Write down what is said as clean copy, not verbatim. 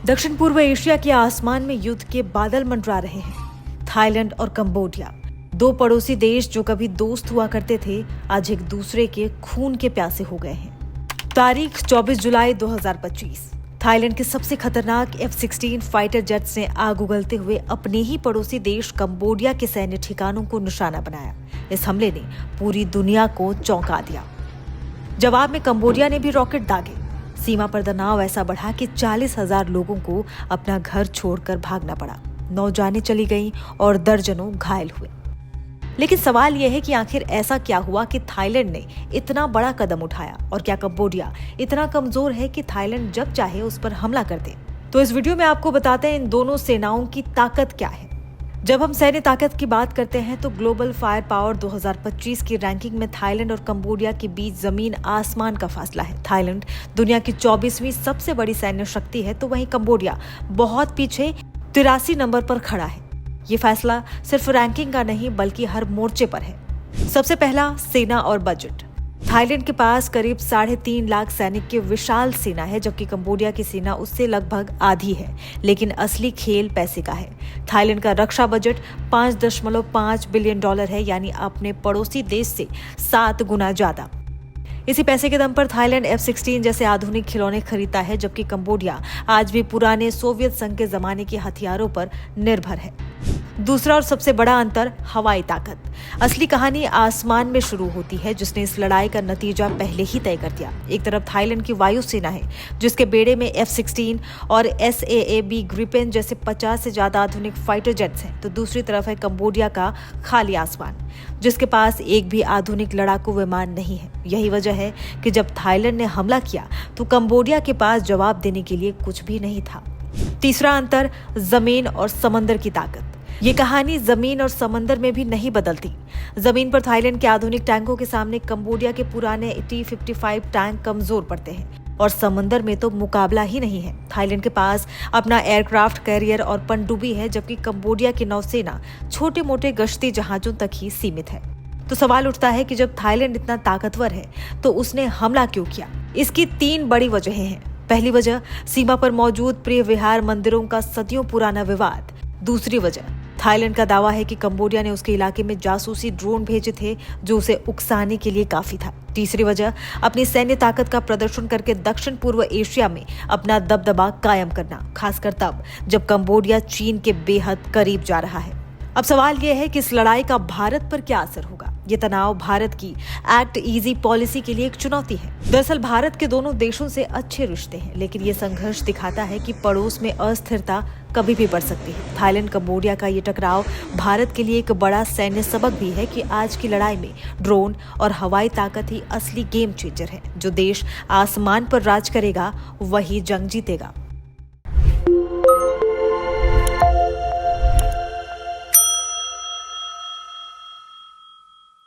दक्षिण पूर्व एशिया के आसमान में युद्ध के बादल मंडरा रहे हैं। थाईलैंड और कंबोडिया, दो पड़ोसी देश जो कभी दोस्त हुआ करते थे, आज एक दूसरे के खून के प्यासे हो गए हैं। तारीख 24 जुलाई 2025। थाईलैंड के सबसे खतरनाक F-16 फाइटर जेट्स ने आग उगलते हुए अपने ही पड़ोसी देश कंबोडिया के सैन्य ठिकानों को निशाना बनाया। इस हमले ने पूरी दुनिया को चौंका दिया। जवाब में कंबोडिया ने भी रॉकेट दागे। सीमा पर तनाव ऐसा बढ़ा कि 40,000 लोगों को अपना घर छोड़कर भागना पड़ा। 9 जानें चली गईं और दर्जनों घायल हुए। लेकिन सवाल यह है कि आखिर ऐसा क्या हुआ कि थाईलैंड ने इतना बड़ा कदम उठाया, और क्या कंबोडिया इतना कमजोर है कि थाईलैंड जब चाहे उस पर हमला कर दे? तो इस वीडियो में आपको बताते हैं इन दोनों सेनाओं की ताकत क्या है। जब हम सैन्य ताकत की बात करते हैं तो ग्लोबल फायर पावर 2025 की रैंकिंग में थाईलैंड और कंबोडिया के बीच जमीन आसमान का फासला है। थाईलैंड दुनिया की 24वीं सबसे बड़ी सैन्य शक्ति है, तो वहीं कंबोडिया बहुत पीछे 83 नंबर पर खड़ा है। ये फैसला सिर्फ रैंकिंग का नहीं बल्कि हर मोर्चे पर है। सबसे पहला, सेना और बजट। थाईलैंड के पास करीब 3.5 लाख सैनिक की विशाल सेना है, जबकि कंबोडिया की सेना उससे लगभग आधी है। लेकिन असली खेल पैसे का है। थाईलैंड का रक्षा बजट $5.5 बिलियन है, यानी अपने पड़ोसी देश से 7 गुना ज्यादा। इसी पैसे के दम पर थाईलैंड F-16 जैसे आधुनिक खिलौने खरीदता है, जबकि कंबोडिया आज भी पुराने सोवियत संघ के जमाने के हथियारों पर निर्भर है। दूसरा और सबसे बड़ा अंतर, हवाई ताकत। असली कहानी आसमान में शुरू होती है, जिसने इस लड़ाई का नतीजा पहले ही तय कर दिया। एक तरफ थाईलैंड की वायुसेना है, जिसके बेड़े में F-16 और SAAB ग्रिपेन जैसे 50 से ज्यादा आधुनिक फाइटर जेट्स हैं, तो दूसरी तरफ है कंबोडिया का खाली आसमान, जिसके पास एक भी आधुनिक लड़ाकू विमान नहीं है। यही वजह है कि जब थाईलैंड ने हमला किया तो कंबोडिया के पास जवाब देने के लिए कुछ भी नहीं था। तीसरा अंतर, जमीन और समंदर की ताकत। ये कहानी जमीन और समंदर में भी नहीं बदलती। जमीन पर थाईलैंड के आधुनिक टैंकों के सामने कंबोडिया के पुराने T-55 टैंक कमजोर पड़ते हैं, और समंदर में तो मुकाबला ही नहीं है। थाईलैंड के पास अपना एयरक्राफ्ट कैरियर और पनडुब्बी है, जबकि कंबोडिया की नौसेना छोटे मोटे गश्ती जहाजों तक ही सीमित है। तो सवाल उठता है कि जब थाईलैंड इतना ताकतवर है तो उसने हमला क्यों किया? इसकी 3 बड़ी वजहें हैं। पहली वजह, सीमा पर मौजूद प्रिय विहार मंदिरों का सदियों पुराना विवाद। दूसरी वजह, थाईलैंड का दावा है कि कंबोडिया ने उसके इलाके में जासूसी ड्रोन भेजे थे, जो उसे उकसाने के लिए काफी था। तीसरी वजह, अपनी सैन्य ताकत का प्रदर्शन करके दक्षिण पूर्व एशिया में अपना दबदबा कायम करना, खासकर तब जब कंबोडिया चीन के बेहद करीब जा रहा है। अब सवाल यह है कि इस लड़ाई का भारत पर क्या असर होगा? ये तनाव भारत की एक्ट ईजी पॉलिसी के लिए एक चुनौती है। दरअसल भारत के दोनों देशों से अच्छे रिश्ते हैं, लेकिन ये संघर्ष दिखाता है कि पड़ोस में अस्थिरता कभी भी बढ़ सकती है। थाईलैंड कंबोडिया का ये टकराव भारत के लिए एक बड़ा सैन्य सबक भी है कि आज की लड़ाई में ड्रोन और हवाई ताकत ही असली गेम चेंजर है। जो देश आसमान पर राज करेगा वही जंग जीतेगा।